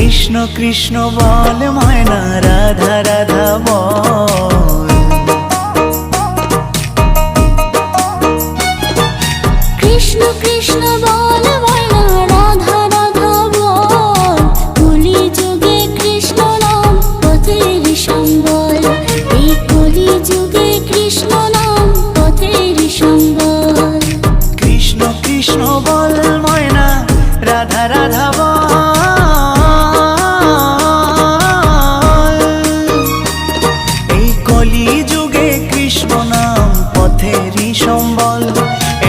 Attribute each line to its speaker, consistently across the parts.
Speaker 1: কৃষ্ণ কৃষ্ণ বল ময়না, রাধা রাধা বল।
Speaker 2: কৃষ্ণ কৃষ্ণ বল ময়না, রাধা রাধা বল। কলি যুগে কৃষ্ণ নাম পথের সম্বল, এই কলি যুগে কৃষ্ণ নাম পথের সম্বল।
Speaker 1: কৃষ্ণ কৃষ্ণ বল ময়না, রাধা রাধা বল। এই কলি যুগে কৃষ্ণ নাম পথেরই সম্বল,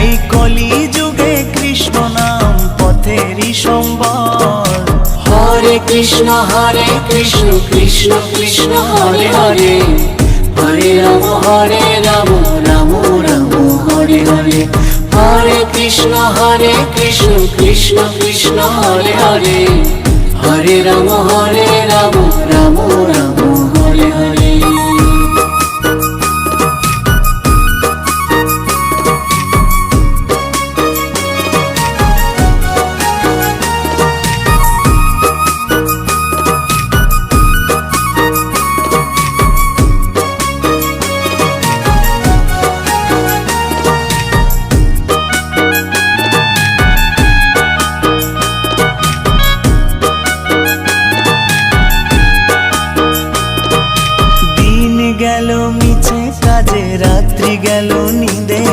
Speaker 1: এই কলি যুগে কৃষ্ণ নাম পথেরই সম্বল।
Speaker 2: হরে কৃষ্ণ কৃষ্ণ কৃষ্ণ হরে হরে, হরে রাম রাম রাম হরে হরে। হরে কৃষ্ণ কৃষ্ণ কৃষ্ণ হরে হরে, হরে রাম রাম রাম হরে হরে।
Speaker 1: গেল মিছে কাজে, রাত্রি গেল নিদে।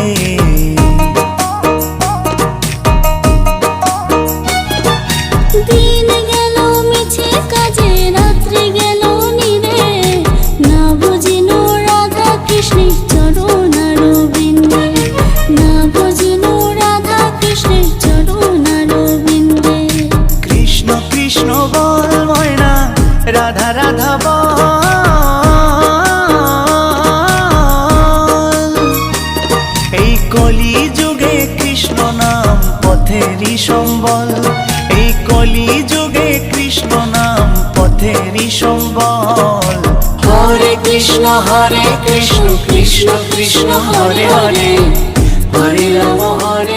Speaker 2: দিন গেল মিছে কাজে, রাত্রি গেল নিদে। না বুঝিনু রাধা কৃষ্ণের চরণারবিন্দে, না বুঝিনু রাধা কৃষ্ণের চরণারবিন্দে।
Speaker 1: কৃষ্ণ কৃষ্ণ বল ময়না, রাধা রাধা বল। এই কলি যুগে কৃষ্ণ নাম পথেরই সম্বল, এই কলি যুগে কৃষ্ণ নাম পথেরই সম্বল।
Speaker 2: হরে কৃষ্ণ কৃষ্ণ কৃষ্ণ হরে হরে, হরে রাম হরে